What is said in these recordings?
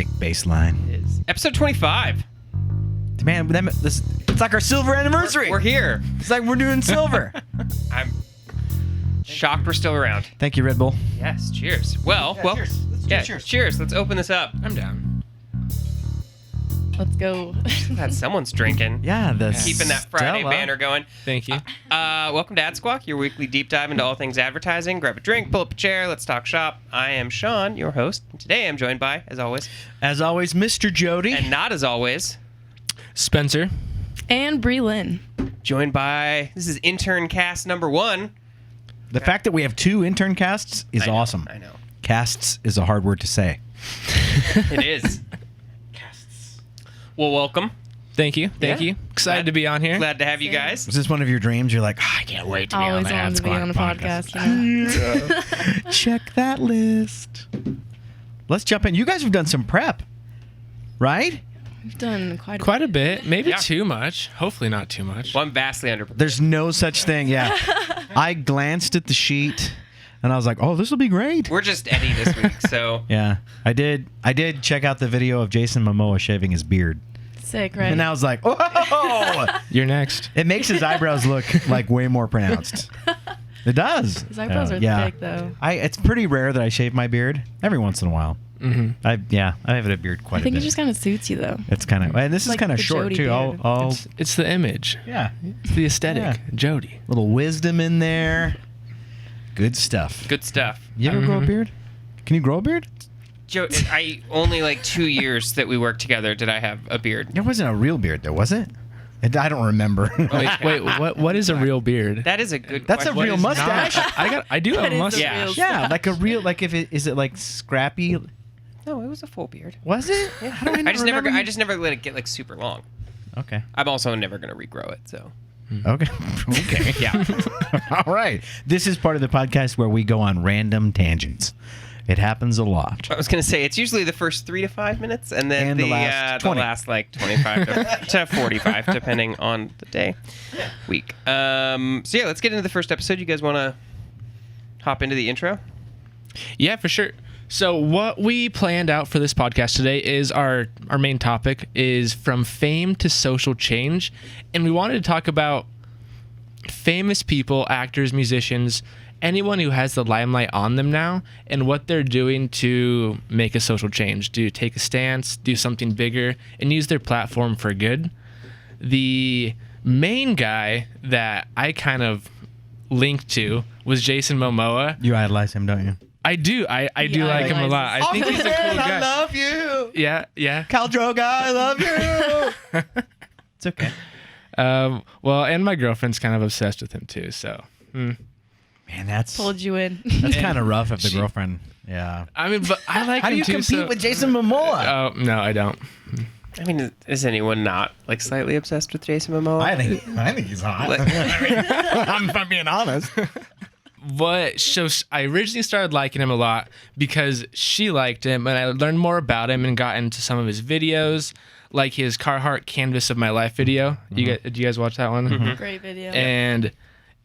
sick bass line. It is episode 25. Man, it's like our silver anniversary. We're here. It's like we're doing silver. I'm shocked we're still around. Thank you, Red Bull. Yes, cheers. Well, Cheers. Let's do cheers. Cheers. Let's open this up. I'm down. Let's go. Glad someone's drinking. Yeah, Keeping that Friday banner going. Thank you. Welcome to AdSquawk, your weekly deep dive into all things advertising. Grab a drink, pull up a chair, let's talk shop. I am Sean, your host. And today I'm joined by, as always, Mr. Jody. and not as always, Spenser. And Breelyn. joined by, this is InternCast number 1. The fact that we have 2 intern casts is awesome. I know. Casts is a hard word to say. It is. Well, welcome. Thank you. Thank Yeah. you. Excited to be on here. Glad to have you guys. Was this one of your dreams? You're like, I can't wait to be on Always the wanted to be AdSquawk on a podcast. You know? Check that list. Let's jump in. You guys have done some prep, right? We've done Quite a bit. Maybe Yeah. too much. Hopefully not too much. Well, I'm vastly underprepared. There's no such thing. Yeah. I glanced at the sheet and I was like, oh, this will be great. We're just Eddie this week, so Yeah. I did check out the video of Jason Momoa shaving his beard. Sick, right? And I was like, oh! You're next. It makes his eyebrows look like way more pronounced. It does. His eyebrows are thick, though. It's pretty rare that I shave my beard. Every once in a while. Mm-hmm. I have a beard quite I think a it bit. just kind of suits you, though. It's kind of, and this is Like kind of the short Jody too. beard. It's the image. Yeah, It's the aesthetic. Yeah. Jody. little wisdom in there. Good stuff. good stuff. You ever grow a Mhm. beard? Can you grow a beard? Joe, I only like 2 years that we worked together did I have a beard. It wasn't a real beard though, was it? I don't remember. Wait, what is a real beard? That is a good That's a question. real What is mustache. not? I do have That a is the mustache. real Yeah, like a real, like is it like scrappy? No, it was a full beard. Was it? Yeah. How do I I just remember never you- I just never let it get like super long. Okay. I'm also never going to regrow it, so. Okay. Okay. Yeah. All right. This is part of the podcast where we go on random tangents. It happens a lot. I was going to say it's usually the first 3 to 5 minutes and then And the last 20. the last like 25 to 45 depending on the day, week. So yeah, let's get into the first episode. You guys want to hop into the intro? Yeah, for sure. So what we planned out for this podcast today is our main topic is from fame to social change. And we wanted to talk about famous people, actors, musicians, anyone who has the limelight on them now and what they're doing to make a social change, to take a stance, do something bigger, and use their platform for good. The main guy that I kind of linked to was Jason Momoa. You idolize him, don't you? I do. I do like him a lot. I think he's a cool guy. I love you. Yeah. Cal Droga, I love you. It's okay. Well, and my girlfriend's kind of obsessed with him too. So, Man, that's Pulled you in. kind of rough if the girlfriend. Yeah. I mean, but I like How do him you too. compete with Jason Momoa? Oh no, I don't. I mean, is anyone not like slightly obsessed with Jason Momoa? I think he's hot. Like- if I'm being honest. So I originally started liking him a lot because she liked him, and I learned more about him and got into some of his videos, like his Carhartt Canvas of My Life video. Did you guys watch that one? Great video. And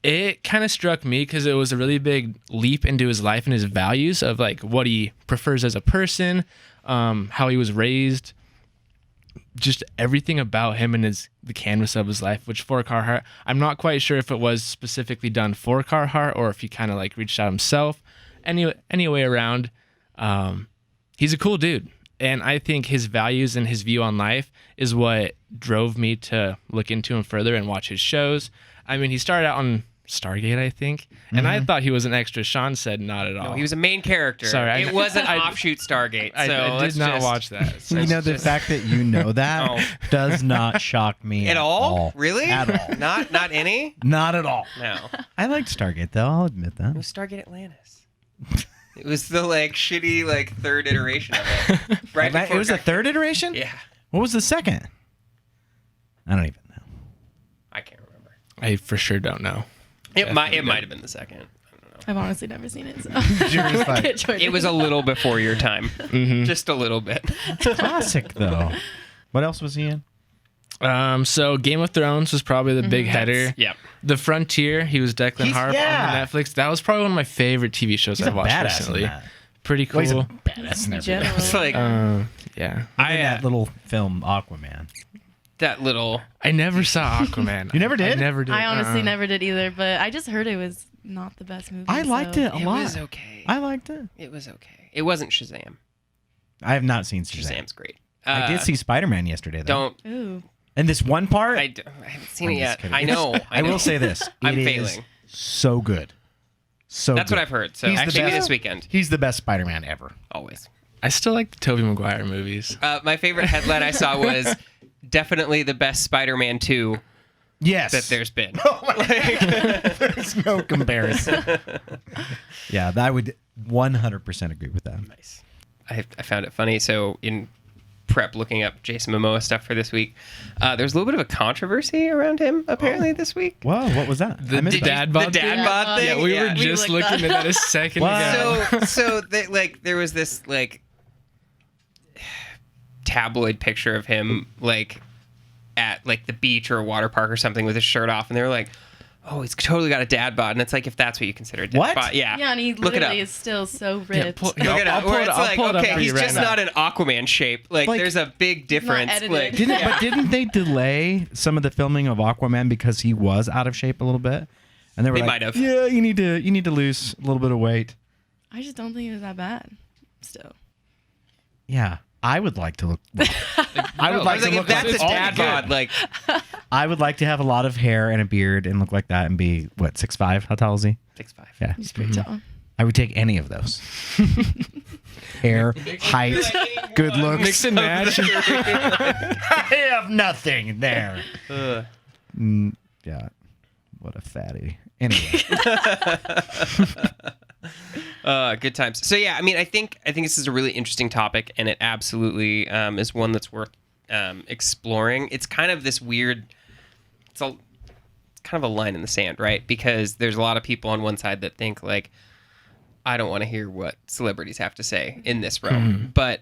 it kind of struck me because it was a really big leap into his life and his values of like what he prefers as a person, how he was raised, just everything about him and the canvas of his life, which for Carhartt, I'm not quite sure if it was specifically done for Carhartt or if he kind of like reached out himself. Any way around, he's a cool dude. And I think his values and his view on life is what drove me to look into him further and watch his shows. I mean, he started out on Stargate, I think, and I thought he was an extra. Sean said not at all. No, he was a main character. Sorry, it was an offshoot Stargate. So I let's did not just- watch that. So You know, the fact that you know that Oh. does not shock me At all? Really? At all. Not any? Not at all. No. I liked Stargate, though. I'll admit It that. was Stargate Atlantis. It was the like shitty like third iteration of it. Right It before was a third iteration? Yeah. What was the second? I don't even know. I can't remember. I for sure don't know. It might have been the second. I don't know. I've honestly never seen it, so Jury's fine. can't join It was a little before your time. Just a little bit. Classic, though. What else was he in? So Game of Thrones was probably the big header. Yep. The Frontier, he was Declan Harp yeah. on the Netflix. That was probably one of my favorite TV shows He's I've a watched badass recently. in that. Pretty cool. Well, he's a badass in everything. General. It's like Yeah. In that little film Aquaman. That little. I never saw Aquaman. You never did? I never did. I honestly never did either, but I just heard it was not the best movie. I liked so. it a It lot. was okay. I liked it. It was okay. It wasn't Shazam. I have not seen Shazam. Shazam's great. I did see Spider-Man yesterday, though. Don't. Ooh. And this one part, I haven't seen I'm it just yet. kidding. I know. I will say this. I'm It is failing. so good. So That's good. what I've heard. So He's the actually, maybe best. this weekend. He's the best Spider-Man ever. Always. I still like the Tobey Maguire movies. My favorite headline I saw was definitely the best Spider-Man 2 Yes. that there's been. There's no comparison. Yeah, I would 100% agree with that. Nice. I found it funny. So in prep looking up Jason Momoa stuff for this week, there's a little bit of a controversy around him apparently this week. Whoa, what was that? The I missed dad that. bod The dad bod thing? Yeah, we were Yeah. just We looked looking that at that a second Wow. ago. So there was this like tabloid picture of him like at like the beach or a water park or something with his shirt off, and they were like, "Oh, he's totally got a dad bod," and it's like if that's what you consider a dad What? bod, yeah, Yeah, and he look it up. literally is still so ripped. pull- Look it I'll up. pull Where it- it's I'll like, pull it up okay, for he's you right just now. not an Aquaman shape. Like, Like- there's a big difference. edited. Like, But didn't they delay some of the filming of Aquaman because he was out of shape a little bit? And they were They like, might have. "Yeah, you need to lose a little bit of weight." I just don't think it was that bad. Still. Yeah, I would like to look. I would no, like I was to like, look. if that's a it's all dad good. bod, like, I would like to have a lot of hair and a beard and look like that and be what 6'5"? How tall is he? 6'5". Yeah, He's pretty tall. I would take any of those. Hair, height, good looks. Mix and match. I have nothing there. Yeah, what a fatty. Anyway, Good times. So yeah, I mean, I think this is a really interesting topic, and it absolutely is one that's worth exploring. It's kind of this weird. It's kind of a line in the sand, right? Because there's a lot of people on one side that think like, I don't want to hear what celebrities have to say in this realm, but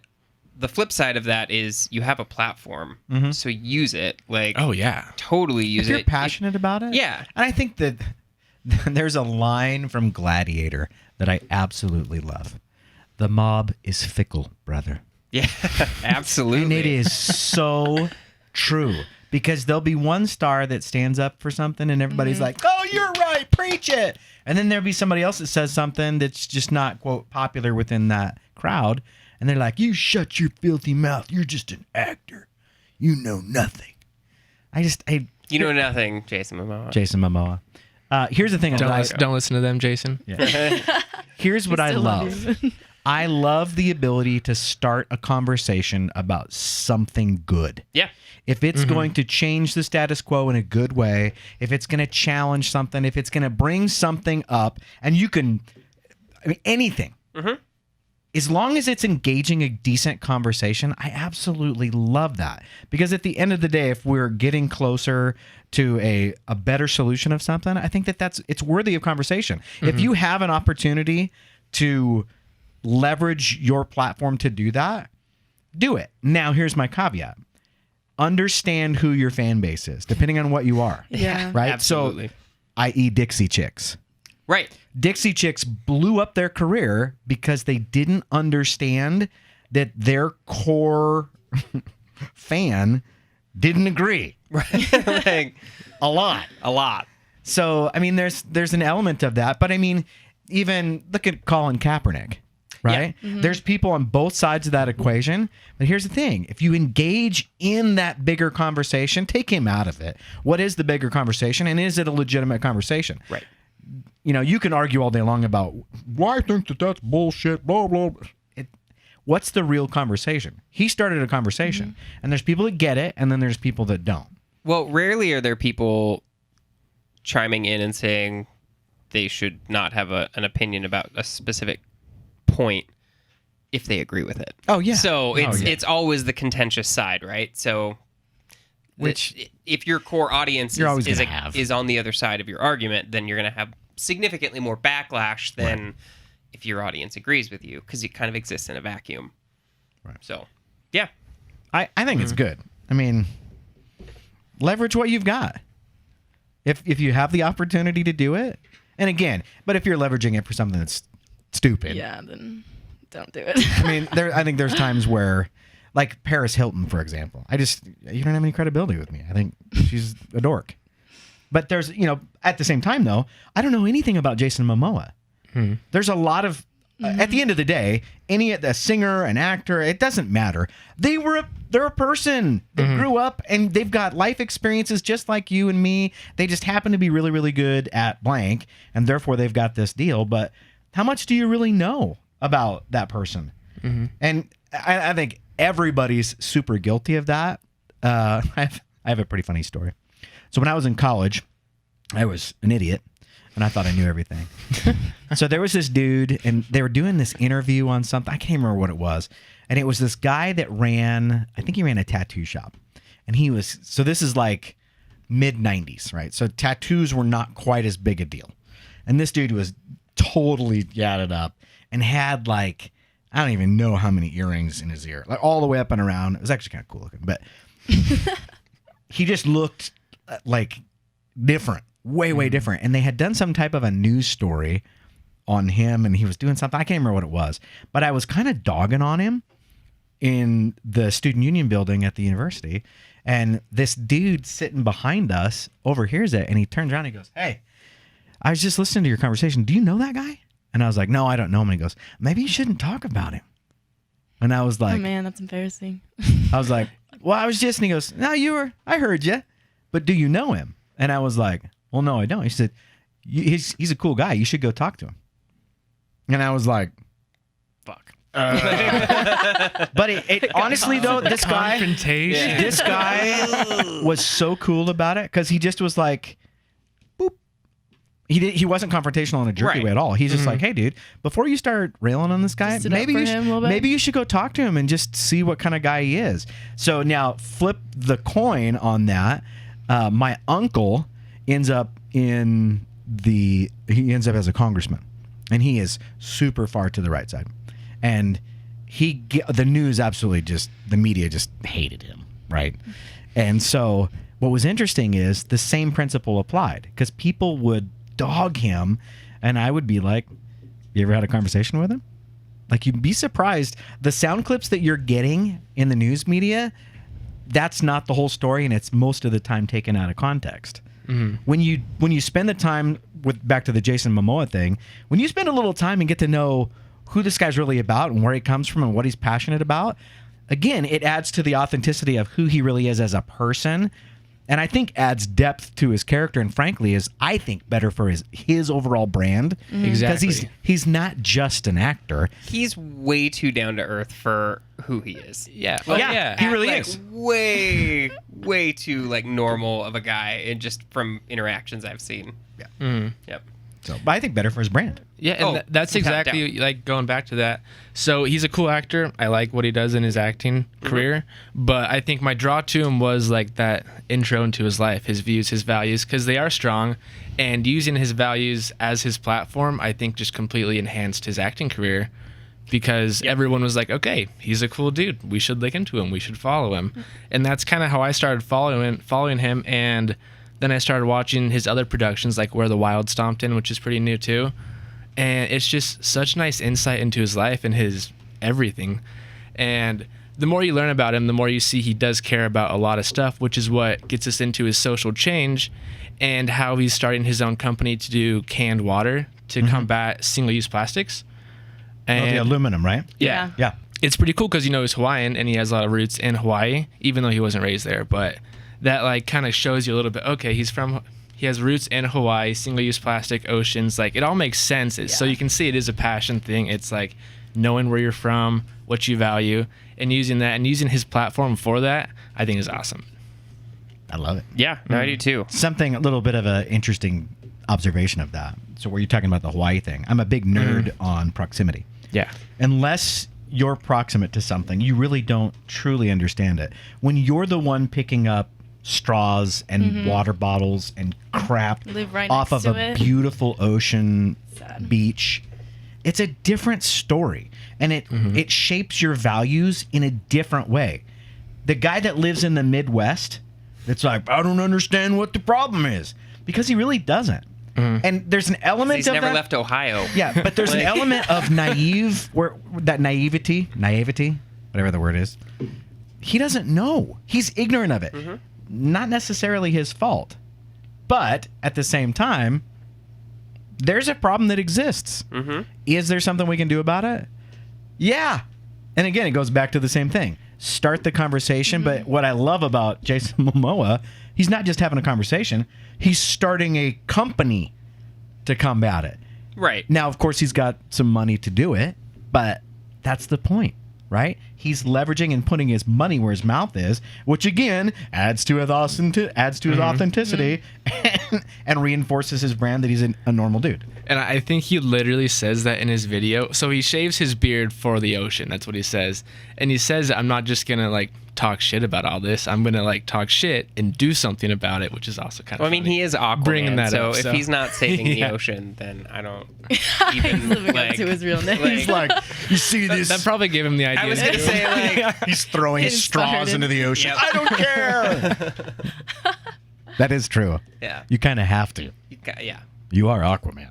the flip side of that is you have a platform, so use it. Like, Oh yeah. totally use if you're it. passionate about it, Yeah. And I think that there's a line from Gladiator that I absolutely love. The mob is fickle, brother. Yeah, absolutely. And it is so true because there'll be one star that stands up for something and everybody's like, "Oh, you're right, preach it." And then there'll be somebody else that says something that's just not, quote, popular within that crowd. And they're like, "You shut your filthy mouth. You're just an actor. You know nothing." You know nothing, Jason Momoa. Jason Momoa. Here's the thing. Don't listen to them, Jason. Here's what I Still love. love you. I love the ability to start a conversation about something good. Yeah. If it's going to change the status quo in a good way, if it's going to challenge something, if it's going to bring something up, and you can, I mean, anything. As long as it's engaging a decent conversation, I absolutely love that. Because at the end of the day, if we're getting closer to a better solution of something, I think it's worthy of conversation. If you have an opportunity to leverage your platform to do that, do it. Now, here's my caveat. Understand who your fan base is, depending on what you are. Yeah. Right? Absolutely. So, i.e. Dixie Chicks. Right. Dixie Chicks blew up their career because they didn't understand that their core fan didn't agree. Like, A lot. So, I mean, there's an element of that. But, I mean, even look at Colin Kaepernick, right? There's people on both sides of that equation. But here's the thing. If you engage in that bigger conversation, take him out of it. What is the bigger conversation? And is it a legitimate conversation? right. You know, you can argue all day long about why I think that's bullshit, blah, blah. What's the real conversation? He started a conversation. And there's people that get it, and then there's people that don't. Well, rarely are there people chiming in and saying they should not have an opinion about a specific point if they agree with it. Oh, yeah. So Oh, yeah. it's always the contentious side, right? So if your core audience You're always gonna have. is on the other side of your argument, then you're going to have significantly more backlash than if your audience agrees with you, because it kind of exists in a vacuum. Right. So, yeah. I think it's good. I mean, leverage what you've got. If you have the opportunity to do it, and again, but if you're leveraging it for something that's stupid, Yeah, then don't do it. I mean, I think there's times where, Like Paris Hilton, for example. You don't have any credibility with me. I think she's a dork. But there's, at the same time, though, I don't know anything about Jason Momoa. There's a lot of, at the end of the day, a singer, an actor, it doesn't matter. They're a person that grew up and they've got life experiences just like you and me. They just happen to be really, really good at blank, and therefore they've got this deal. But how much do you really know about that person? And I think everybody's super guilty of that. I have a pretty funny story. So when I was in college, I was an idiot, and I thought I knew everything. So there was this dude, and they were doing this interview on something. I can't remember what it was. And it was this guy that I think he ran a tattoo shop. And so this is like mid-90s, right? So tattoos were not quite as big a deal. And this dude was totally gadded up and had like, I don't even know how many earrings in his ear, like all the way up and around. It was actually kind of cool looking, but he just looked like different, way different. And they had done some type of a news story on him, and he was doing something. I can't remember what it was, but I was kind of dogging on him in the student union building at the university. And this dude sitting behind us overhears it, and he turns around and he goes, "Hey, I was just listening to your conversation. Do you know that guy?" And I was like, "No, I don't know him." And he goes, "Maybe you shouldn't talk about him." And I was like, Oh man, that's embarrassing. I was like, "Well, I was just," and he goes, "No, I heard you, but do you know him?" And I was like, "Well, no, I don't." He said, he's a cool guy. You should go talk to him." And I was like, Fuck. but it honestly though, this guy was so cool about it, because he just was like, boop. He wasn't confrontational in a jerky way at all. He's just like, "Hey, dude, before you start railing on this guy, maybe you should go talk to him and just see what kind of guy he is." So now flip the coin on that. My uncle ends up as a congressman, and he is super far to the right side, and the news absolutely the media just hated him, right? And so what was interesting is the same principle applied, because people would dog him, and I would be like, "You ever had a conversation with him?" Like, you'd be surprised the sound clips that you're getting in the news media. That's not the whole story, and it's most of the time taken out of context. When you spend the time back to the Jason Momoa thing, when you spend a little time and get to know who this guy's really about and where he comes from and what he's passionate about, again, it adds to the authenticity of who he really is as a person. And I think adds depth to his character, and frankly is, I think, better for his overall brand. Exactly. Because he's not just an actor. He's way too down to earth for who he is. Yeah. Oh, yeah. He really is. Way too like normal of a guy, and just from interactions I've seen. Yeah. Yep. So, but I think better for his brand. Yeah, and that's without exactly like going back to that. So he's a cool actor. I like what he does in his acting career, but I think my draw to him was like that intro into his life, his views, his values, because they are strong, and using his values as his platform, I think just completely enhanced his acting career, because everyone was like, "Okay, he's a cool dude. We should look into him. We should follow him." And that's kind of how I started following him, and then I started watching his other productions, like Where the Wild Stomped In, which is pretty new too. And it's just such nice insight into his life and his everything. And the more you learn about him, the more you see he does care about a lot of stuff, which is what gets us into his social change and how he's starting his own company to do canned water to combat single-use plastics. And the aluminum, right? Yeah. Yeah. It's pretty cool because, he's Hawaiian and he has a lot of roots in Hawaii, even though he wasn't raised there. But that like kind of shows you a little bit, okay, he has roots in Hawaii, single-use plastic, oceans. Like, it all makes sense. So you can see it is a passion thing. It's like knowing where you're from, what you value, and using that, and using his platform for that, I think is awesome. I love it. Yeah, no, I do too. A little bit of an interesting observation of that. So where you're talking about the Hawaii thing, I'm a big nerd on proximity. Yeah. Unless you're proximate to something, you really don't truly understand it. When you're the one picking up straws and water bottles and crap off of a beautiful ocean beach, it's a different story, and it shapes your values in a different way. The guy that lives in the Midwest, it's like, "I don't understand what the problem is," because he really doesn't. And there's an element He's of never that. left Ohio. Yeah, but there's an element of naivety, whatever the word is, he doesn't know. He's ignorant of it. Not necessarily his fault. But at the same time, there's a problem that exists. Is there something we can do about it? Yeah. And again, it goes back to the same thing. Start the conversation. But what I love about Jason Momoa, he's not just having a conversation. He's starting a company to combat it. Right. Now, of course, he's got some money to do it, but that's the point, right? He's leveraging and putting his money where his mouth is, which again adds to his authenticity and reinforces his brand that he's a normal dude. And I think he literally says that in his video. So he shaves his beard for the ocean. That's what he says. And he says, I'm not just going to like talk shit about all this. I'm going to like talk shit and do something about it, which is also kind of Well, I mean, funny. he is Aquaman, Bringing that so up, if so- he's not saving the Yeah. ocean, then I don't He's even living like. up to his real name. He's like, you see this? That probably gave him the idea. I was to gonna do say it. like. He's throwing It straws inspired into him. the ocean. Yep. I don't care. That is true. Yeah. You kind of have to. Yeah. You are Aquaman.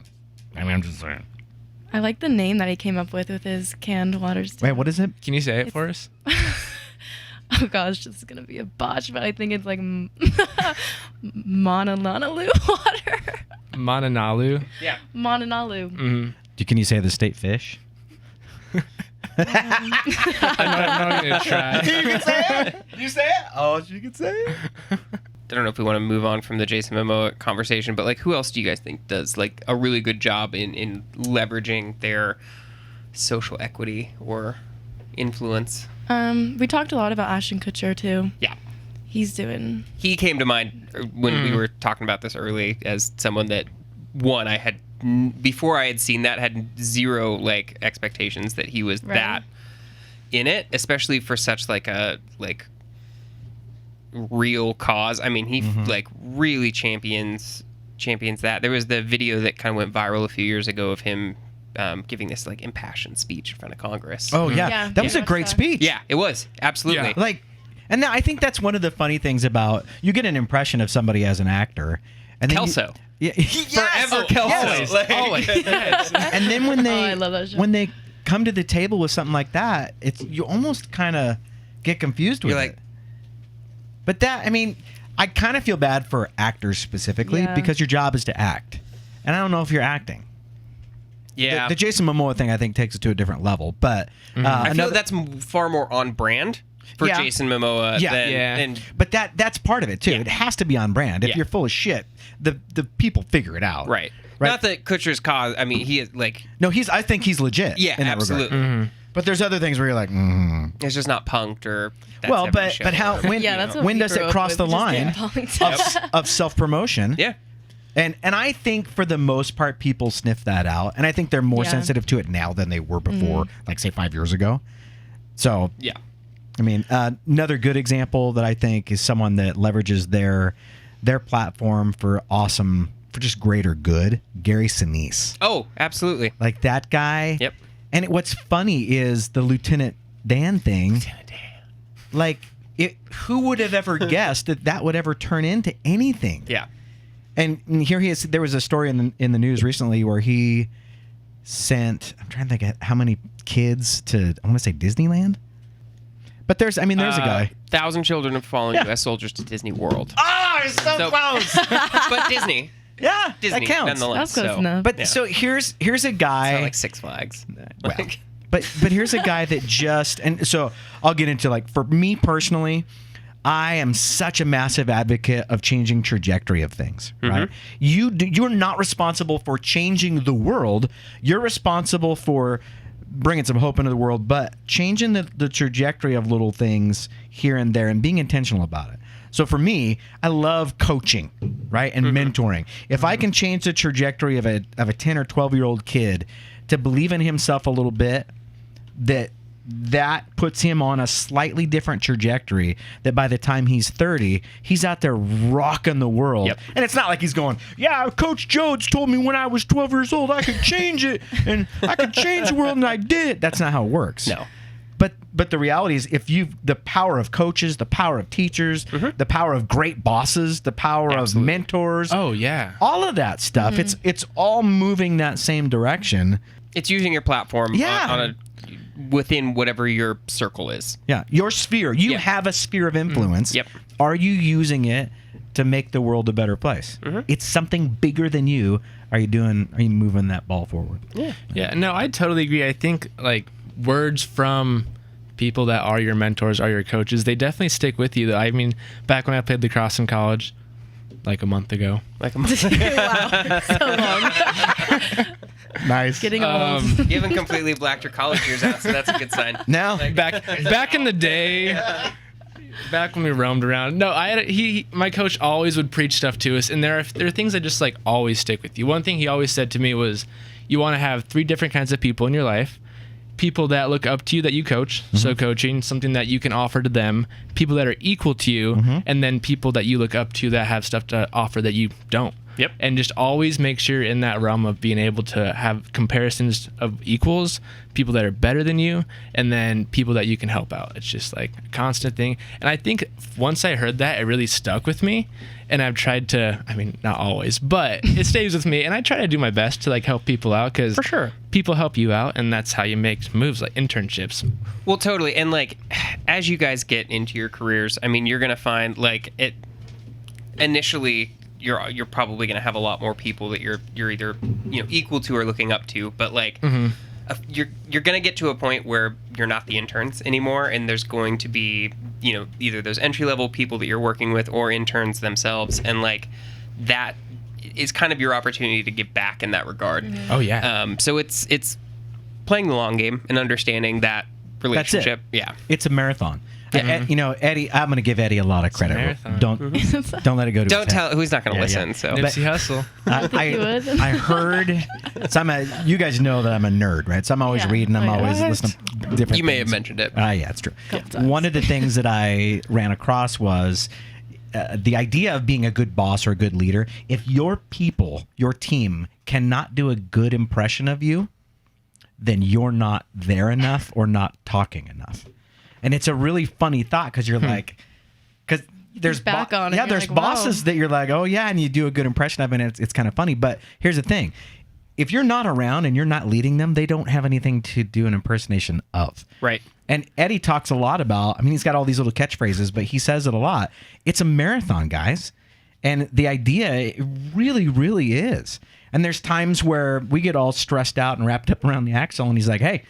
I mean, I'm just saying. I like the name that he came up with his canned waters. Wait, what is it? Can you say it for us? Oh gosh, this is gonna be a botch, but I think it's like Mononanalu water. Mananalu. Yeah. Mononanalu. Mm-hmm. Can you say the state fish? I'm not going to try. You can say it. You say it. Oh, you can say it. I don't know if we want to move on from the Jason Momoa conversation, but like, who else do you guys think does like a really good job in leveraging their social equity or influence? We talked a lot about Ashton Kutcher too. Yeah. He's doing. He came to mind when we were talking about this early as someone that I had before I had seen that had zero like expectations that he was Right. that in it, especially for such like a like real cause. I mean, he like really champions that. There was the video that kind of went viral a few years ago of him giving this like impassioned speech in front of Congress. Oh yeah, Yeah, that was yeah. a great speech. Yeah, it was absolutely. Yeah. Like, and I think that's one of the funny things about you get an impression of somebody as an actor, and then Kelso. Yeah, Forever Kelso. yes. Like- Always. Yes. And then when they I love that show. when they come to the table with something like that, it's you almost kind of get confused with You're like- it. But that, I mean, I kind of feel bad for actors specifically Yeah. because your job is to act, and I don't know if you're acting. Yeah. The Jason Momoa thing I think takes it to a different level, but I feel that's far more on brand for Yeah. Jason Momoa Yeah. than Yeah. and But that's part of it too. Yeah. It has to be on brand. If Yeah. you're full of shit, the people figure it out. right. Right. Not that Kutcher's cause. I mean, he is like No, I think he's legit. yeah, in that regard. absolutely. But there's other things where you're like, It's just not punked or that's well, every but show. how when Yeah, that's what when we does grew it up cross with, the just line getting punked. of self promotion? yeah. And I think for the most part, people sniff that out, and I think they're more Yeah. sensitive to it now than they were before, like say 5 years ago. So Yeah. I mean, another good example that I think is someone that leverages their platform for just greater good. Gary Sinise, Oh, absolutely. like that guy. Yep. And what's funny is the Lieutenant Dan thing. Like, who would have ever guessed that would ever turn into anything? Yeah. And here he is. There was a story in the news recently where he sent. I'm trying to think of how many kids to. I want to say Disneyland. But there's a guy. 1,000 children have fallen Yeah. U.S. soldiers to Disney World. Oh, it's so So- close. But Disney. Yeah, Disney, that counts. nonetheless. That's close so, enough. But yeah. so here's a It's guy. not like Six Flags. Well, Like- but here's a guy that just and so I'll get into like for me personally, I am such a massive advocate of changing trajectory of things. Right? You're not responsible for changing the world. You're responsible for bringing some hope into the world, but changing the trajectory of little things here and there and being intentional about it. So for me, I love coaching, right, and mentoring. If I can change the trajectory of a 10 or 12-year-old kid to believe in himself a little bit, that puts him on a slightly different trajectory, that by the time he's 30, he's out there rocking the world. Yep. And it's not like he's going, yeah, Coach Jones told me when I was 12 years old I could change it, and I could change the world, and I did it. That's not how it works. No. But the reality is, the power of coaches, the power of teachers, the power of great bosses, the power Absolutely. of mentors, Oh, yeah. all of that stuff, it's all moving that same direction. It's using your platform Yeah. on a within whatever your circle is. Yeah, your sphere. You Yep. have a sphere of influence. Yep. Are you using it to make the world a better place? It's something bigger than you. Are you moving that ball forward? Yeah, no, I totally agree. I think like words from people that are your mentors, are your coaches, they definitely stick with you. I mean, back when I played lacrosse in college, like a month ago. Wow, so long. Nice. Getting old. You haven't completely blacked your college years out, so that's a good sign. Now, Back in the day, back when we roamed around. No, my coach always would preach stuff to us, and there are things that just like always stick with you. One thing he always said to me was, you want to have 3 different kinds of people in your life. People that look up to you that you coach, so coaching, something that you can offer to them, people that are equal to you, and then people that you look up to that have stuff to offer that you don't. Yep. And just always make sure in that realm of being able to have comparisons of equals, people that are better than you, and then people that you can help out. It's just like a constant thing. And I think once I heard that, it really stuck with me. And I've tried to, I mean, not always, but it stays with me. And I try to do my best to like help people out, because For sure. people help you out, and that's how you make moves like internships. Well, totally. And like, as you guys get into your careers, I mean, you're gonna find like it. Initially, you're probably gonna have a lot more people that you're either equal to or looking up to, but like. You're gonna get to a point where you're not the interns anymore, and there's going to be either those entry level people that you're working with or interns themselves, and like that is kind of your opportunity to give back in that regard. Oh yeah. So it's playing the long game and understanding that relationship. Yeah. it's a marathon. Eddie, I'm going to give Eddie a lot of credit. marathon. Don't let it go to Don't his head. tell who's not going to listen. yeah. So Nipsey Hussle. You would. I heard. You guys know that I'm a nerd, right? So I'm always Yeah. reading. I'm Oh, yeah. always What? listening to different. you may have things. mentioned it. Yeah, it's true. Couple times. One of the things that I ran across was the idea of being a good boss or a good leader. If your people, your team, cannot do a good impression of you, then you're not there enough or not talking enough. And it's a really funny thought, because you're like, because there's back on it, yeah, you're there's like, wow. bosses that you're like, oh yeah, and you do a good impression of it, and it's kind of funny. But here's the thing. If you're not around and you're not leading them, they don't have anything to do an impersonation of. Right. And Eddie talks a lot about, I mean, he's got all these little catchphrases, but he says it a lot. It's a marathon, guys. And the idea, it really, really is. And there's times where we get all stressed out and wrapped up around the axle, and he's like, hey,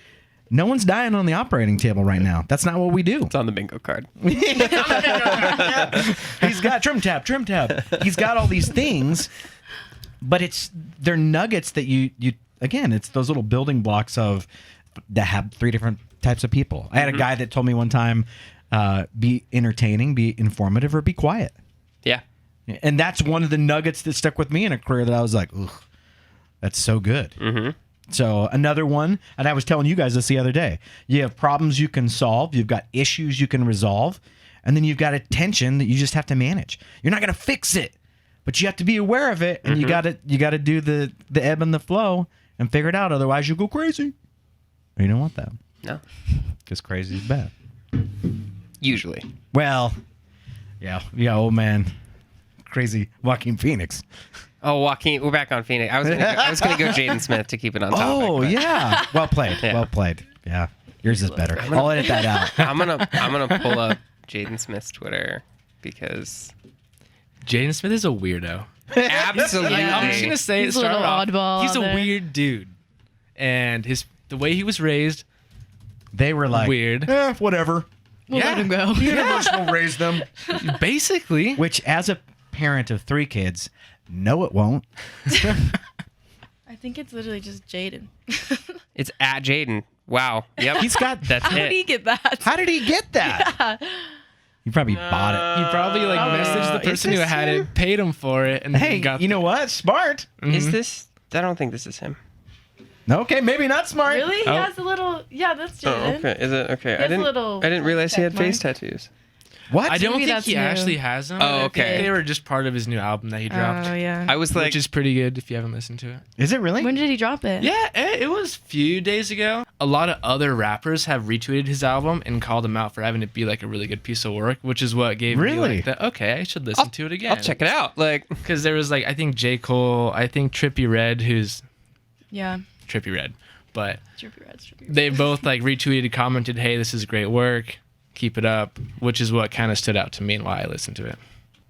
no one's dying on the operating table right now. That's not what we do. It's on the bingo card. He's got trim tab. He's got all these things, but they're nuggets that you again, it's those little building blocks of that have 3 different types of people. I had a guy that told me one time, be entertaining, be informative, or be quiet. Yeah. And that's one of the nuggets that stuck with me in a career that I was like, ugh, that's so good. So another one, and I was telling you guys this the other day, you have problems you can solve, you've got issues you can resolve, and then you've got a tension that you just have to manage. You're not going to fix it, but you have to be aware of it, and you got to do the ebb and the flow and figure it out. Otherwise, you'll go crazy. You don't want that. No. Because crazy is bad. Usually. Well, yeah, old man, crazy Joaquin Phoenix. Oh, Joaquin, we're back on Phoenix. I was gonna go Jaden Smith to keep it on topic. Oh, but yeah. Well played. Yeah. Well played. Yeah. Yours is better. I'll edit that out. I'm gonna pull up Jaden Smith's Twitter because Jaden Smith is a weirdo. absolutely. Yeah. I'm just gonna say He's it. a little Start off, oddball he's a out there. weird dude, and the way he was raised, They were like, weird. Whatever. We'll let him go. The universe will raise them. Basically. Which, as a parent of 3 kids, no, it won't. I think it's literally just Jaden. It's at Jaden. Wow. Yep. He's got. That's How did he it. get that? How did he get that? Yeah. He probably bought it. He probably messaged the is person who this had him? it, paid him for it, and Hey, got you know what? Smart. Is this? I don't think this is him. Okay, maybe not smart. Really? He Oh. has a little. Yeah, that's Oh, Jaden. okay. Is it okay? He has a little I didn't realize he had check face mark. tattoos. What? I don't Maybe think that's he new. actually has them. Oh, I okay. think they were just part of his new album that he dropped, Oh yeah. I was like, which is pretty good if you haven't listened to it. Is it really? When did he drop it? Yeah, it was a few days ago. A lot of other rappers have retweeted his album and called him out for having it be like a really good piece of work, which is what gave me Really? like the, okay, I should listen to it again. I'll check it out. Like, Because there was like, I think J. Cole, I think Trippie Redd, who's Yeah. Trippie Redd, but Trippy Reds. they both like retweeted, commented, "Hey, this is great work. Keep it up," which is what kind of stood out to me and why I listened to it.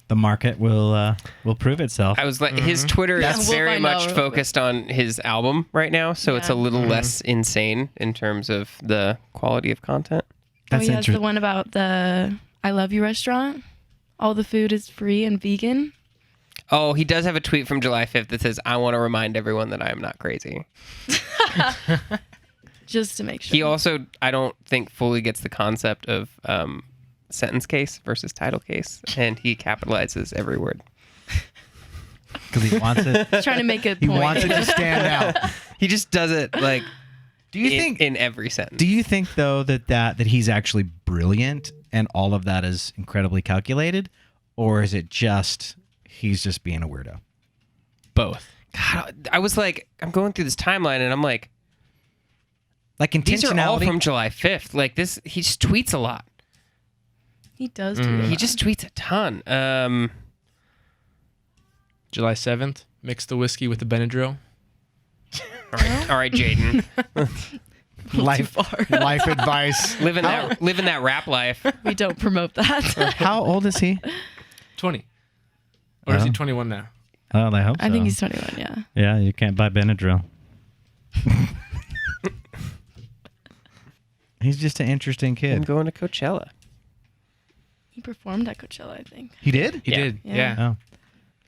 The market will prove itself. I was like, his Twitter Yeah, is we'll very find much out. focused on his album right now, so it's a Yeah. little less insane in terms of the quality of content. That's he has the interesting. one about the I Love You restaurant. All the food is free and vegan. Oh, he does have a tweet from July 5th that says, "I want to remind everyone that I am not crazy." Just to make sure. He also, I don't think, fully gets the concept of sentence case versus title case, and he capitalizes every word. Because he wants it. He's trying to make a He point. wants it to stand out. He just does it like Do you think? in every sentence. Do you think though that he's actually brilliant and all of that is incredibly calculated, or is it just he's just being a weirdo? Both. God, I was like, I'm going through this timeline, and I'm like, Like these are all intentionality. from July 5th. Like this, he just tweets a lot. He does do that. He just tweets a ton. July 7th, mix the whiskey with the Benadryl. All right, Jaden, life advice. living that rap life. We don't promote that. How old is he? 20. Or is he Oh. 21 now? Oh, I hope so. I think he's 21, yeah. Yeah, you can't buy Benadryl. He's just an interesting I'm kid. going to Coachella. He performed at Coachella, I think. He did? He Yeah. did. Yeah. Yeah. Oh,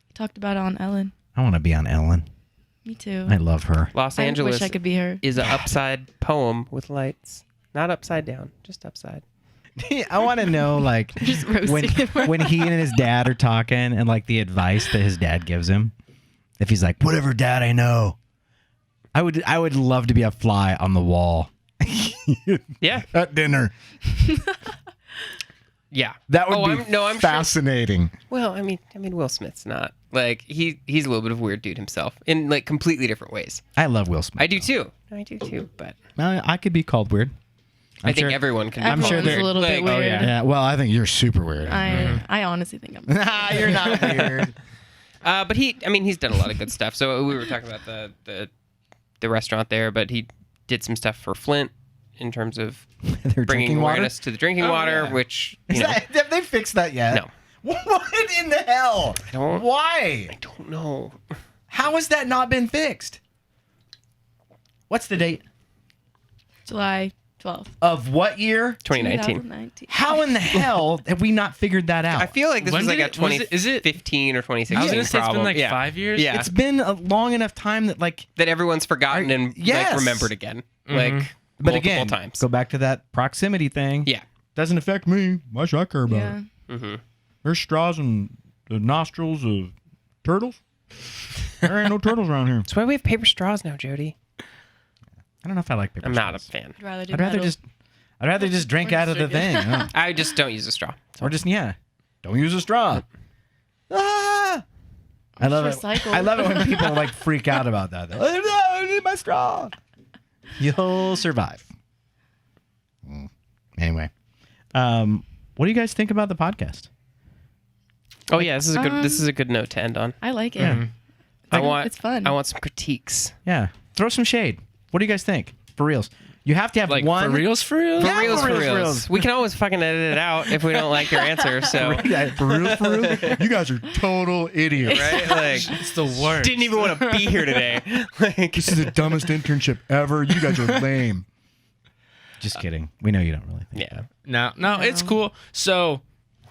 He talked about it on Ellen. I want to be on Ellen. Me too. I love her. Los I Angeles wish I could be her. is an upside poem with lights, not upside down, just upside. I want to know, like, Just roasting him. when he and his dad are talking and, like, the advice that his dad gives him. If he's like, whatever, Dad, I know. I would love to be a fly on the wall Yeah, at dinner. yeah. That would Oh, be I'm sure. fascinating. Well, I mean, Will Smith's not like he's a little bit of a weird dude himself in like completely different ways. I love Will Smith. I do too. But I could be called weird. I think everyone can. I'm sure Everyone's they're- a little bit like- weird. Oh, yeah. Yeah, well, I think you're super weird. I honestly think I'm. Nah, you're not weird. But he's done a lot of good stuff. So we were talking about the restaurant there, but he did some stuff for Flint in terms of They're bringing drinking water. awareness to the drinking water, yeah. which Have they fixed that yet? No. What in the hell? don't- Why? I don't know. How has that not been fixed? What's the date? July 12th. Of what year? 2019. 2019. How in the hell have we not figured that out? I feel like this When was like did a it- was it- is it- 2015 or 2016 I was going to say it's been problem. like Yeah. 5 years. Yeah. It's been a long enough time that, like, That everyone's forgotten and Yes. like remembered again. Like but multiple again, times. go back to that proximity thing. Yeah. Doesn't affect me. Why should I care about Yeah. it? There's straws in the nostrils of turtles. There ain't no turtles around here. That's why we have paper straws now, Jody. I don't know if I like paper I'm not a straws. fan. I'd rather do I'd rather metal. just drink out of the thing. huh? I just don't use a straw. Or just don't use a straw. Ah! I love it. recycle. I love it when people like freak out about that. They're like, "No, I need my straw." You'll survive. Anyway, what do you guys think about the podcast? Oh yeah, this is a good note to end on. I like it. Yeah. It's fun. I want some critiques. Yeah, throw some shade. What do you guys think? For reals, you have to have Like one. for reals, for reals. Yeah, For for reals. reals. We can always fucking edit it out if we don't like your answer. So Yeah, for reals, for reals. You guys are total idiots. right, like It's the worst. didn't even want to be here today. Like This is the dumbest internship ever. You guys are lame. Just kidding. We know you don't really think. yeah, No, it's cool. So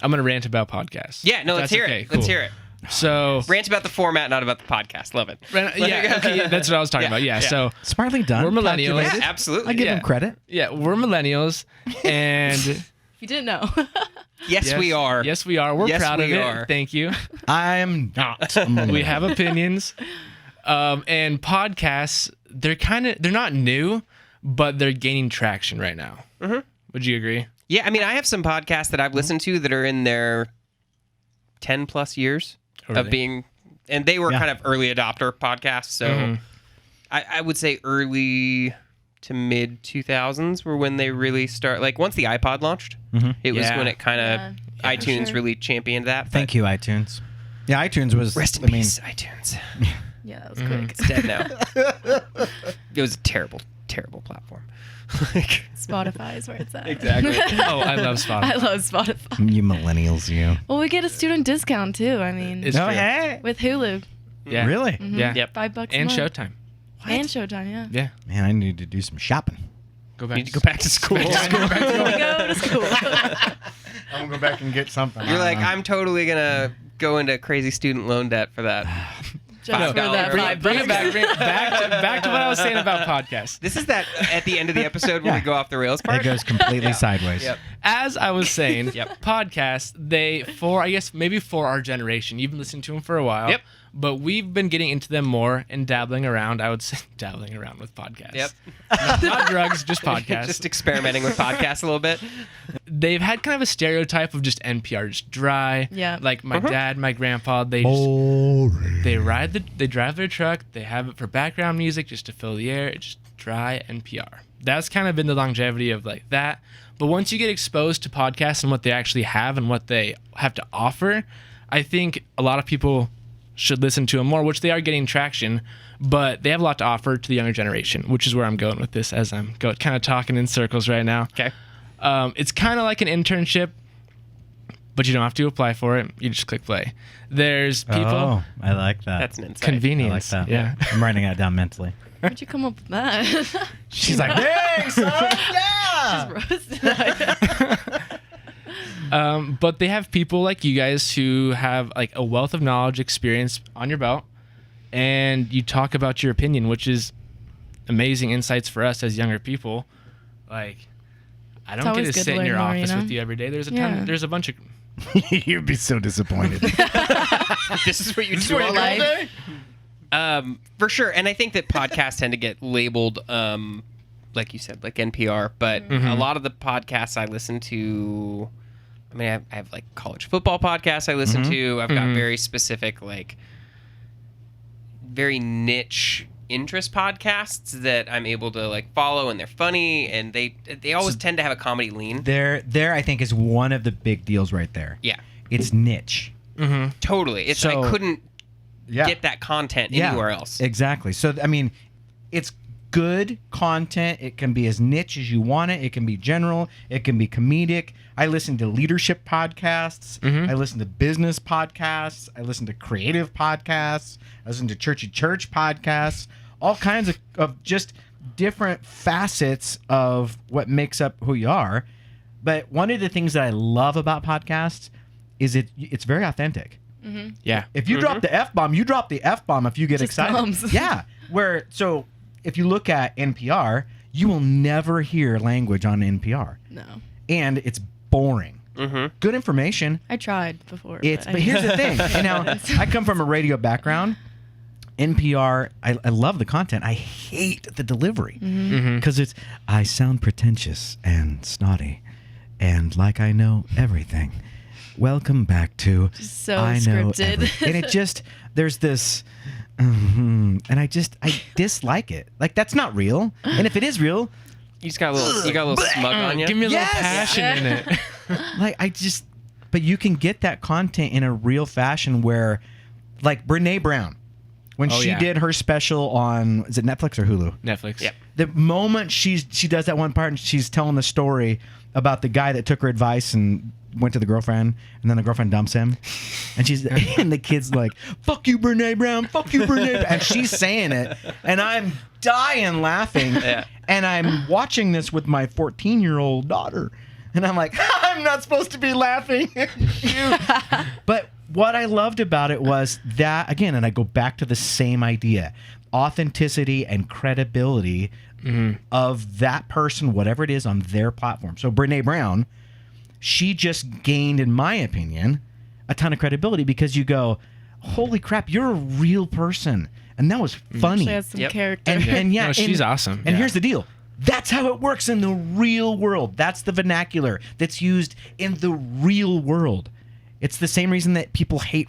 I'm gonna rant about podcasts. yeah. No, let's That's hear okay, it. Let's cool. hear it. So Rant about the format, not about the podcast. Love it. yeah, okay, that's what I was talking about. Yeah, yeah. so Smartly done. We're millennials. Calculated. Yeah, absolutely. I give Yeah. them credit. yeah, we're millennials, and If you didn't know. Yes, we are. Yes, we are. We're Yes, proud of we it. are. Thank you. I am not. a millennial. We have opinions, and podcasts. They're not new, but they're gaining traction right now. Mm-hmm. Would you agree? Yeah, I mean, I have some podcasts that I've listened to that are in their 10 plus years Oh, really? of being, and they were Yeah. kind of early adopter podcasts. So Mhm. I would say early to mid 2000s were when they really start. Like once the iPod launched, it was Yeah. when it kind of Yeah, for iTunes sure. really championed that. Thank but you, iTunes. Yeah, iTunes was. Rest in I mean, peace, iTunes. Yeah, that was quick. It's dead now. It was a terrible terrible platform. Spotify is where it's at. Exactly. Oh, I love Spotify. I love Spotify. You millennials, you. Well, we get a student discount too. I mean, It's Oh, true. hey. with Hulu. Yeah. Really? Yeah. Yep. $5 a And month. Showtime. And Showtime, yeah. Yeah. Man, I need to do some shopping. Go You back. need to go back to school. Go to school. I'm going to go back and get something. You're like, I'm totally gonna go into crazy student loan debt for that. Just for $5. that Bring, $5. bring it back. Bring it back to what I was saying about podcasts. This is that at the end of the episode when we go off the rails part. It goes completely sideways. Yep. As I was saying, Yep. podcasts, maybe for our generation, you've been listening to them for a while. Yep. But we've been getting into them more and dabbling around. I would say dabbling around with podcasts. Yep. Not drugs, just podcasts. Just experimenting with podcasts a little bit. They've had kind of a stereotype of just NPR, just dry. Yeah. Like my dad, my grandpa, they drive their truck, they have it for background music just to fill the air. It's just dry NPR. That's kind of been the longevity of like that. But once you get exposed to podcasts and what they actually have and what they have to offer, I think a lot of people should listen to them more, which they are getting traction, but they have a lot to offer to the younger generation, which is where I'm going with this as I'm kind of talking in circles right now. Okay. It's kind of like an internship, but you don't have to apply for it. You just click play. There's people. Oh, I like that. That's an insight. Convenience. I like that. Yeah. I'm writing that down mentally. Where'd you come up with that? She's like, dang, son, yeah. Roasted. But they have people like you guys who have like a wealth of knowledge, experience on your belt, and you talk about your opinion, which is amazing insights for us as younger people. Like, I don't get always to good to sit in learn your more, office you know? with you every day. There's a Yeah. ton. There's a bunch of. You'd be so disappointed. This is what you do all life. day? For sure. And I think that podcasts tend to get labeled, like you said, like NPR. But a lot of the podcasts I listen to, I mean, I have like college football podcasts I listen to. I've got very specific, like, very niche interest podcasts that I'm able to like follow, and they're funny, and they always tend to have a comedy lean. there, I think, is one of the big deals right there. Yeah, It's niche. totally. It's So- I couldn't Yeah. get that content Yeah, anywhere else. Exactly. So, I mean, it's good content. It can be as niche as you want it. It can be general. It can be comedic. I listen to leadership podcasts. I listen to business podcasts. I listen to creative podcasts. I listen to churchy church podcasts. All kinds of just different facets of what makes up who you are. But one of the things that I love about podcasts is it's very authentic. Yeah. If you drop the F-bomb, you drop the F-bomb if you get Just excited. comes. Yeah. So if you look at NPR, you will never hear language on NPR. No. And it's boring. Good information. I tried before. But here's the thing. You know, I come from a radio background. NPR, I love the content. I hate the delivery. Because I sound pretentious and snotty and like I know everything. Welcome back to So I Know scripted. Everything. And it just, there's this, and I dislike it. Like, that's not real. And if it is real, You just got a little smug on you. Give me a Yes! little passion in it. like, but you can get that content in a real fashion where, like, Brene Brown, when Oh, she yeah. did her special on, is it Netflix or Hulu? Netflix. Yep. The moment she does that one part and she's telling the story about the guy that took her advice and went to the girlfriend, and then the girlfriend dumps him, and and the kid's like, "Fuck you, Brene Brown. Fuck you, Brene," Brown. And she's saying it, and I'm dying laughing, Yeah. and I'm watching this with my 14-year-old daughter, and I'm like, I'm not supposed to be laughing at you. But what I loved about it was that, again, and I go back to the same idea, authenticity and credibility of that person, whatever it is on their platform. So Brene Brown, she just gained, in my opinion, a ton of credibility because you go, holy crap, you're a real person. And that was funny. She has some Yep. character. And yeah, No, she's awesome. And Yeah. here's the deal. That's how it works in the real world. That's the vernacular that's used in the real world. It's the same reason that people hate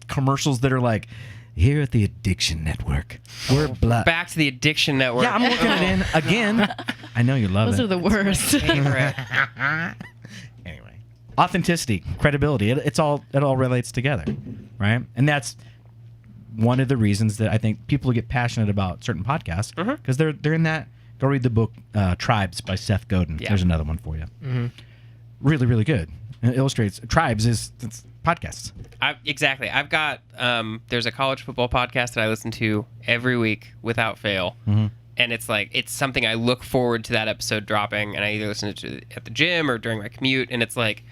commercials that are like, here at the Addiction Network, we're black. Back to the Addiction Network. Yeah, I'm looking it in again. I know you love Those it. are the worst. Favorite. Anyway, authenticity, credibility, it all relates together, right? And that's one of the reasons that I think people get passionate about certain podcasts because they're in that Go read the book Tribes by Seth Godin. Yeah. There's another one for you. Really, really good. And it illustrates Tribes it's podcasts. Exactly. I've got there's a college football podcast that I listen to every week without fail. And it's like, it's something I look forward to that episode dropping, and I either listen to it at the gym or during my commute, and it's like,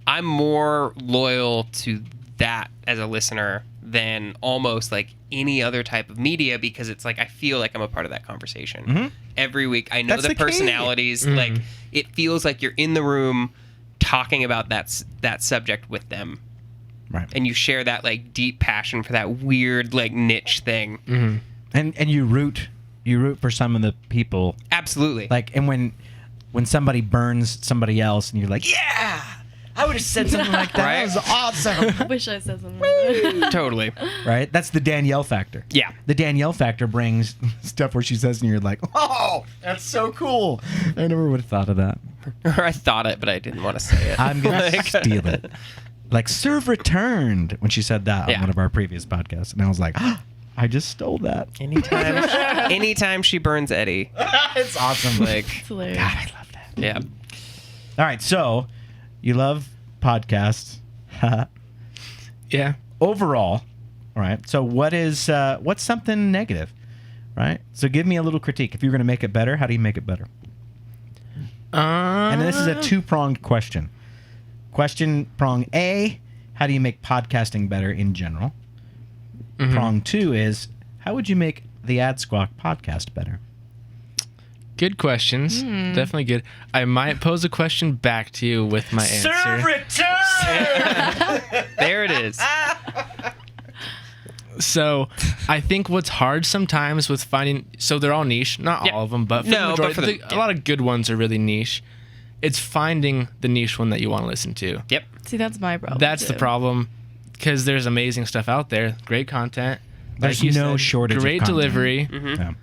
I'm more loyal to that as a listener than almost like any other type of media, because it's like, I feel like I'm a part of that conversation. Every week, I know That's the the key. personalities. Like, it feels like you're in the room talking about that subject with them. Right. And you share that like deep passion for that weird like niche thing. And you root for some of the people. Absolutely. Like, and when somebody burns somebody else, and you're like, yeah, I would have said something like that. Right? That was awesome. I wish I said something like that. Totally. Right? That's the Danielle factor. Yeah. The Danielle factor brings stuff where she says, and you're like, oh, that's so cool. I never would have thought of that. Or I thought it, but I didn't want to say it. I'm going to steal it. Like, serve returned when she said that on one of our previous podcasts. And I was like, oh, I just stole that. Anytime she burns Eddie. It's awesome. Like, It's hilarious. God, I love that. yeah. All right. So you love podcasts. Yeah. Overall. All right. So what's something negative? Right. So give me a little critique. If you're going to make it better, how do you make it better? And this is a two-pronged question. Question prong A, how do you make podcasting better in general? Prong 2 is, how would you make the AdSquawk podcast better? Good questions. Definitely good. I might pose a question back to you with my answer. return! There it is. So, I think what's hard sometimes with finding, so they're all niche, not all of them, but for No, the majority, but for a lot of good ones are really niche. It's finding the niche one that you want to listen to. Yep. See, that's my problem. That's the too. problem, because there's amazing stuff out there, great content. There's like you no said, shortage of great content. delivery. Yeah.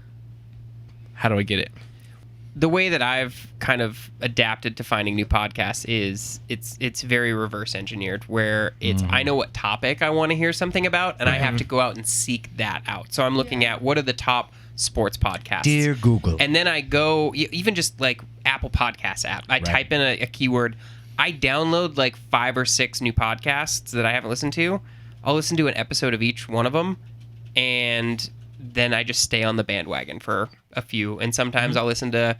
How do I get it? The way that I've kind of adapted to finding new podcasts is it's very reverse engineered, where it's I know what topic I want to hear something about, and I have to go out and seek that out. So I'm looking at what are the top sports podcasts. Dear Google. And then I go, even just like Apple Podcasts app, I type in a keyword. I download like 5 or 6 new podcasts that I haven't listened to. I'll listen to an episode of each one of them, and then I just stay on the bandwagon for a few. And sometimes I'll listen to,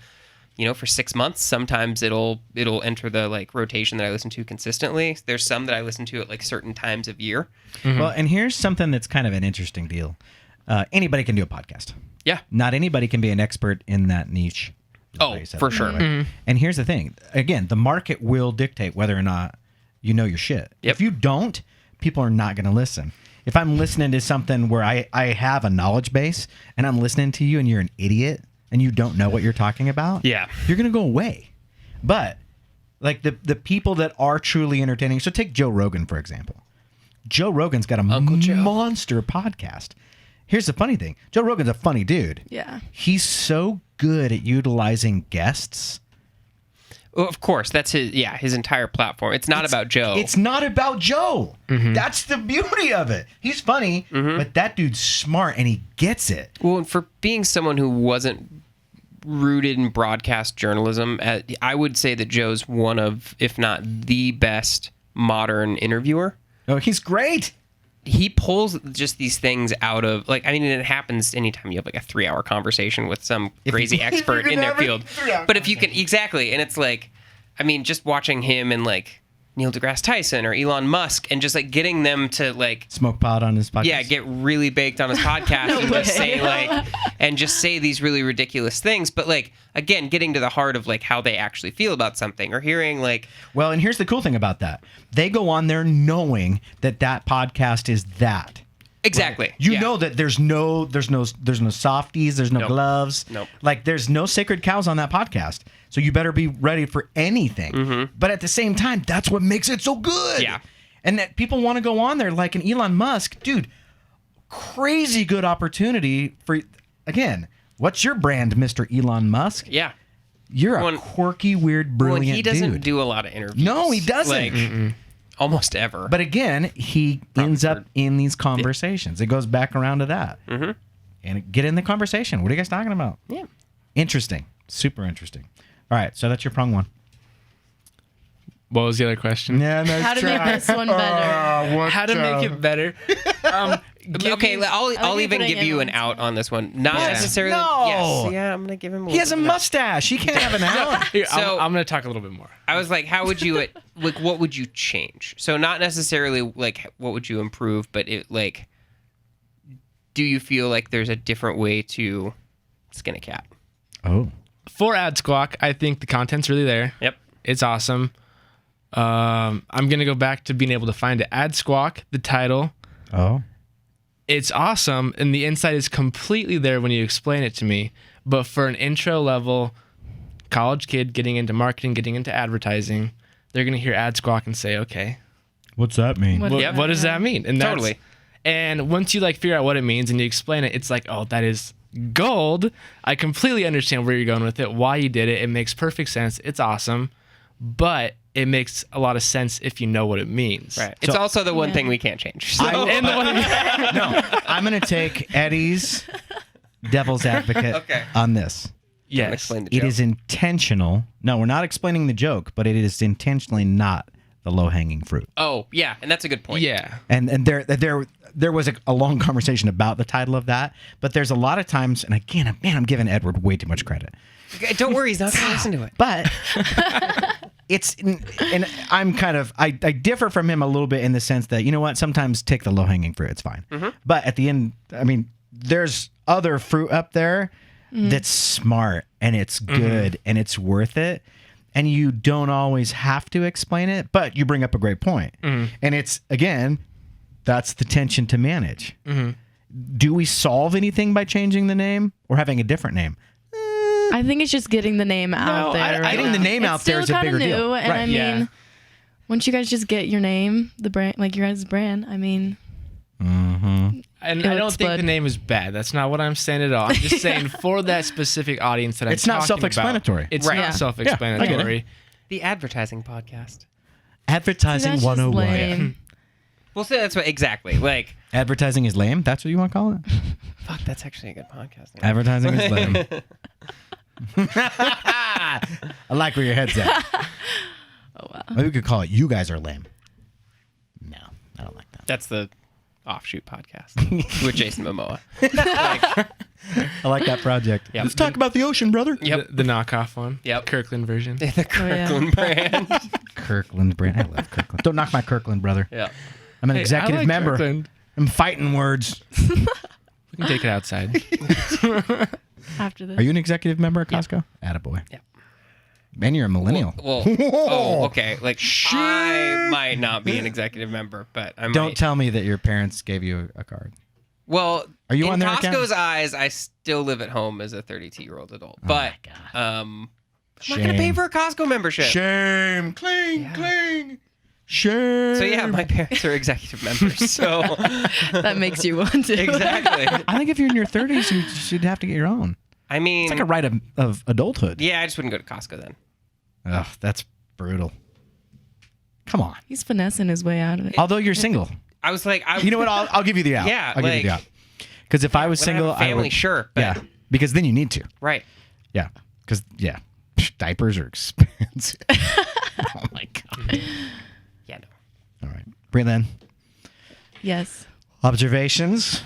for 6 months. Sometimes it'll enter the like rotation that I listen to consistently. There's some that I listen to at like certain times of year. Well, and here's something that's kind of an interesting deal. Anybody can do a podcast. Yeah. Not anybody can be an expert in that niche. Oh, for sure. Right? And here's the thing. Again, the market will dictate whether or not you know your shit. Yep. If you don't, people are not going to listen. If I'm listening to something where I have a knowledge base and I'm listening to you and you're an idiot and you don't know what you're talking about, Yeah. you're going to go away. But like the people that are truly entertaining. So take Joe Rogan, for example. Joe Rogan's got a Uncle Joe. monster podcast. Here's the funny thing. Joe Rogan's a funny dude. Yeah. He's so good at utilizing guests. Well, of course, that's his entire platform. It's not about Joe. It's not about Joe. That's the beauty of it. He's funny, but that dude's smart and he gets it. Well, and for being someone who wasn't rooted in broadcast journalism, I would say that Joe's one of, if not the best modern interviewer. Oh, he's great. He pulls just these things out of, like, I mean, it happens anytime you have like a 3-hour conversation with some crazy expert in their field. But if you can, exactly. And it's like, I mean, just watching him and like Neil deGrasse Tyson or Elon Musk and just like getting them to like Smoke pot on his podcast. yeah, get really baked on his podcast and just say these really ridiculous things. But like, again, getting to the heart of like how they actually feel about something, or hearing like, Well, and here's the cool thing about that. They go on there knowing that podcast is that. exactly. You Yeah. know that there's no softies, there's no Nope. gloves. Nope. Like there's no sacred cows on that podcast. So you better be ready for anything. But at the same time, that's what makes it so good. Yeah. And that people want to go on there like an Elon Musk, dude. Crazy good opportunity for, again, what's your brand, Mr. Elon Musk? Yeah. You're a Well, quirky, weird, brilliant Well, he doesn't dude. do a lot of interviews. No, he doesn't. Like, almost ever. But again, he ends up in these conversations. It goes back around to that. And get in the conversation. What are you guys talking about? yeah. Interesting. Super interesting. All right, so that's your prong one. What was the other question? Yeah, nice How to make this one better? How to make it better? Okay, I'll you even putting give you an in out on this one. Not What? necessarily. No. Yes. Yeah, I'm gonna give him. He has a mustache. He can't have an out. Here, So- I'm going to talk a little bit more. I was like, how would you like? What would you change? So not necessarily like what would you improve, but it like, do you feel like there's a different way to skin a cat? Oh. For AdSquawk, I think the content's really there. Yep. It's awesome. I'm going to go back to being able to find it. AdSquawk, the title. Oh. It's awesome, and the insight is completely there when you explain it to me. But for an intro level college kid getting into marketing, getting into advertising, they're going to hear AdSquawk and say, okay, What's that mean? what does that mean? And that's- Totally. And once you like figure out what it means and you explain it, it's like, oh, that is gold. I completely understand where you're going with it, why you did it. It makes perfect sense. It's awesome. But it makes a lot of sense if you know what it means. Right. It's also the one thing we can't change. So. And the one No, I'm going to take Eddie's devil's advocate Okay. on this. yes. Explain the It joke. is intentional. No, we're not explaining the joke, but it is intentionally not the low-hanging fruit. Oh, yeah, and that's a good point. Yeah. And there was a long conversation about the title of that, but there's a lot of times, and again, man, I'm giving Edward way too much credit. Don't worry, he's not going to listen to it. But it's, and I'm kind of, I differ from him a little bit in the sense that, you know what, sometimes take the low-hanging fruit, it's fine. But at the end, I mean, there's other fruit up there that's smart and it's good and it's worth it. And you don't always have to explain it, but you bring up a great point. And it's, again, that's the tension to manage. Do we solve anything by changing the name or having a different name? I think it's just getting the name out there. getting right the now. name It's out there is still a bigger kinda deal. new, and Right, I yeah. mean, once you guys just get your name, the brand, like your guys' brand, I mean, And I It'll don't think explode. the name is bad. That's not what I'm saying at all. I'm just saying for that specific audience that I'm It's not talking self-explanatory. About, it's Right. not Yeah. Yeah, I self-explanatory. The advertising podcast. Advertising that's just 101. lame. Well, so that's what exactly. Like, Advertising is lame? That's what you want to call it? fuck, that's actually a good podcast. Advertising is lame. I like where your head's at. Oh wow. Maybe we could call it You Guys Are Lame. No, I don't like that. That's the offshoot podcast with Jason Momoa. I like that project. Yep. Let's talk about the ocean, brother. Yep. The knockoff one. Yep. Kirkland version. The yeah. Kirkland brand. Kirkland brand. I love Kirkland. Don't knock my Kirkland, brother. Yeah. I'm an Hey, executive I like member. Kirkland. I'm fighting words. We can take it outside. After this. Are you an executive member at Costco? Attaboy. Yeah. Man, you're a millennial. Well, oh, okay. Like, I might not be an executive member, but I might. Don't tell me that your parents gave you a card. Well, Are you in on their account? Costco's eyes, I still live at home as a 32-year-old adult. But I'm not going to pay for a Costco membership. Shame. Cling, cling. Shame. So yeah, my parents are executive members. So That makes you want to. exactly. I think if you're in your 30s, you should have to get your own. I mean, It's like a right of adulthood. yeah, I just wouldn't go to Costco then. Ugh, that's brutal. Come on. He's finessing his way out of it. Although you're single. I was like, You know what? I'll give you the out. Yeah, I'll give you the like- out. Because if I was when I have single, a family, I would. sure, but Yeah. Because then you need to. right. Yeah. Because, yeah. Diapers are expensive. Oh, my God. Yeah, no. All right. Breelyn. Yes. Observations,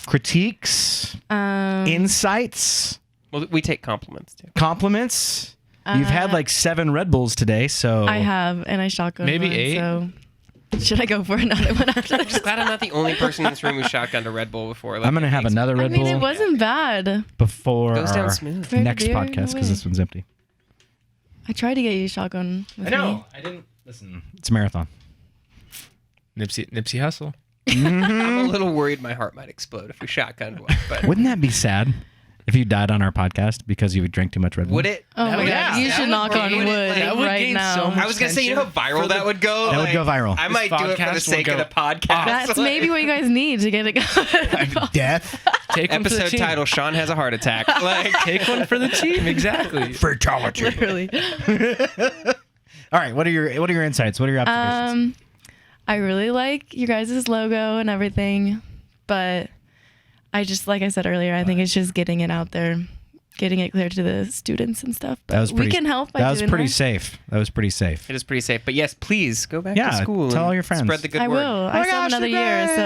critiques, insights, Well, we take compliments too. compliments. You've had like 7 Red Bulls today, so. I have, and I shotgun Maybe one, 8? So should I go for another one after this? Glad I'm not the only person in this room who shotgunned a Red Bull before. Like, I'm going to it have makes- another I Red mean, Bull it wasn't bad. before Goes down our smooth. Fair next beer, podcast no because way. this one's empty. I tried to get you shotgun with me. I didn't listen. It's a marathon. Nipsey Hustle. I'm a little worried my heart might explode if we shotgunned one. But Wouldn't that be sad if you died on our podcast because you drank too much Red Bull? would it? Oh my would- god, you that should would knock on gain- wood that would right gain now. so much I was gonna say, you know how viral that would go. That would go viral. I might do it for the podcast sake will of the go podcast. That's Like, maybe what you guys need to get it going. Death. Take one for the episode team. title: Sean has a heart attack. Like, Take one for the team. Exactly. Fatality. Literally. All right. What are your insights? What are your observations? I really like your guys' logo and everything, but I just, like I said earlier, I think it's just getting it out there. getting it clear to the students and stuff. But That was pretty, we can help by That was doing pretty that. safe. That was pretty safe. It is pretty safe. But yes, please go back Yeah, to school. tell and all your friends. Spread the good I word. will. my I still have gosh, another you're year, great.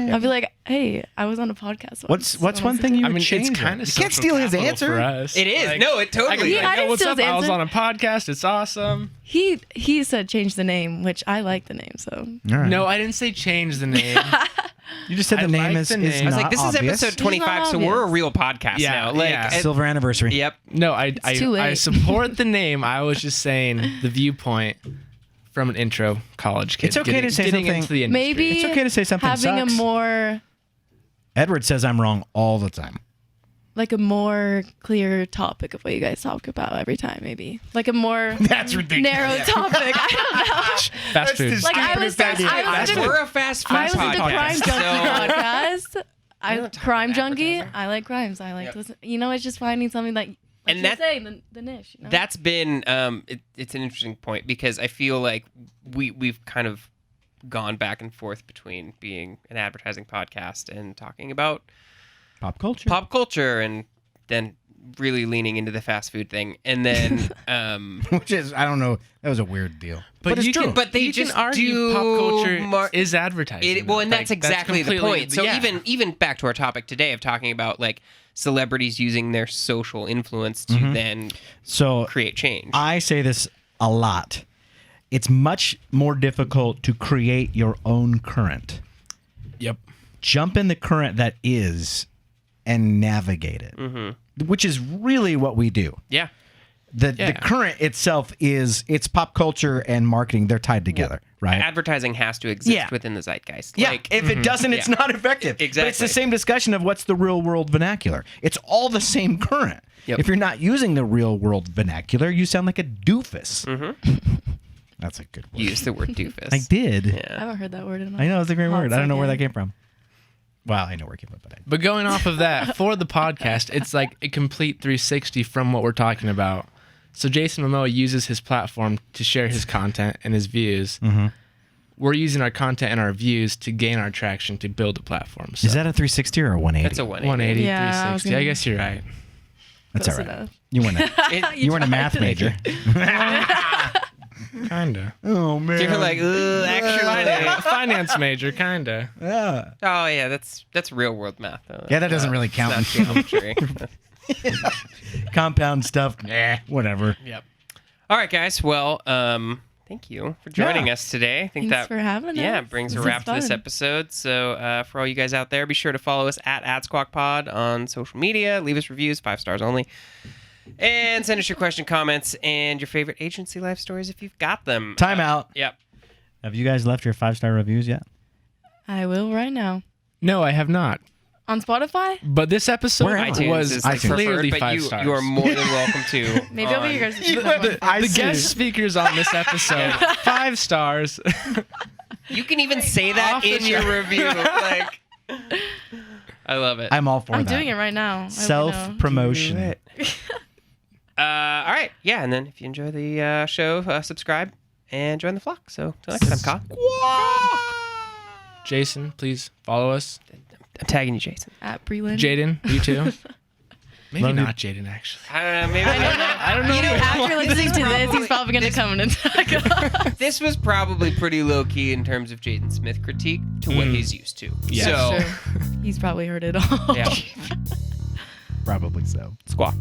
so I'll be like, hey, I was on a podcast. What's once. one thing you I would mean, change? it's kind of You can't steal his answer. for us. It is. Like, No, it I can totally be is. like, I didn't "Yo, what's steal up? his I was answer. on a podcast. It's awesome." He said change the name, which I like the name. So All right. No, I didn't say change the name. You just said the I name like is the is name. I was not like, this obvious. is episode 25, It's so not we're a obvious. real podcast Yeah, now. Like, yeah. Silver anniversary. Yep. No, I too late. I support the name. I was just saying the viewpoint from an intro college kid. It's okay to say getting something- into the industry. maybe It's okay to say something having sucks. a more Edward says I'm wrong all the time. like a more clear topic of what you guys talk about every time. Maybe like a more That's ridiculous. narrow topic. I don't know. fast food. Like I was We're a fast food I was into podcast. crime junkie podcast. We don't talk Crime about junkie. advertising. I like crimes. I like Yep. to listen. You know, it's just finding something that. Like And you're that- saying the niche. You know? That's been it's an interesting point because I feel like we've kind of gone back and forth between being an advertising podcast and talking about Pop culture. pop culture and then really leaning into the fast food thing and then Which is, I don't know. That was a weird deal. But it's you true. can, But they you just can argue do pop culture mar- is advertising. well, and Like, that's exactly the completely- point. So yeah. even back to our topic today of talking about like celebrities using their social influence to Mm-hmm. then So create change. I say this a lot. It's much more difficult to create your own current. Yep. Jump in the current that is and navigate it, which is really what we do. yeah. The Yeah. current itself it's pop culture and marketing. They're tied together, right? Advertising has to exist Yeah. within the zeitgeist. Yeah, Like, if it doesn't, it's Yeah. not effective. But it's Exactly. the same discussion of what's the real world vernacular. It's all the same current. Yep. If you're not using the real world vernacular, you sound like a doofus. That's a good word. use the word doofus. I did. I Yeah. haven't heard that word in. I know it's a great hot word. I don't know where that second. came from. Well, I know where it came from, but But going off of that, for the podcast, it's like a complete 360 from what we're talking about. So Jason Momoa uses his platform to share his content and his views. Mm-hmm. We're using our content and our views to gain our traction to build a platform. So is that a 360 or a 180? That's a 180. 180, Yeah, I was 360. I gonna- guess you're right. That's all Close right. enough. You weren't a, you weren't a math major. Kinda. Oh man. You're like, actually, Finance major, kinda. yeah. oh yeah, that's real world math though. Yeah, that doesn't really count. Not geometry. Compound stuff. Nah, whatever. Yep. All right, guys. Well, thank you for joining us today. I think Thanks for having us. brings a This is wrap to this fun. episode. So for all you guys out there, be sure to follow us at AdSquawk Pod on social media. Leave us reviews, 5 stars only. And send us your question, comments, and your favorite agency life stories if you've got them. Time out. Yep. Have you guys left your 5-star reviews yet? I will right now No, I have not. on Spotify. But this episode Where am I? iTunes was is the clearly preferred, but 5 you, stars. you are more than welcome to. Maybe I'll be your guys. the guest speakers on this episode, 5 stars. You can even say that Off the in your chart. review. Like, I love it. I'm all for I'm that. doing it right now. I hope you know. Self-promotion. All right. Yeah, and then if you enjoy the show, subscribe and join the flock. So, till next time, Jason, please follow us. I'm tagging you, Jason. At Breelyn. Jaden, you too. Maybe Love you. not Jaden, actually. I don't know. Maybe I don't know. You know, After listening to this, he's probably gonna come in and talk about. this was probably pretty low key in terms of Jaden Smith critique to what he's used to. Yeah. So, Sure. He's probably heard it all. yeah. Probably so. Squawk.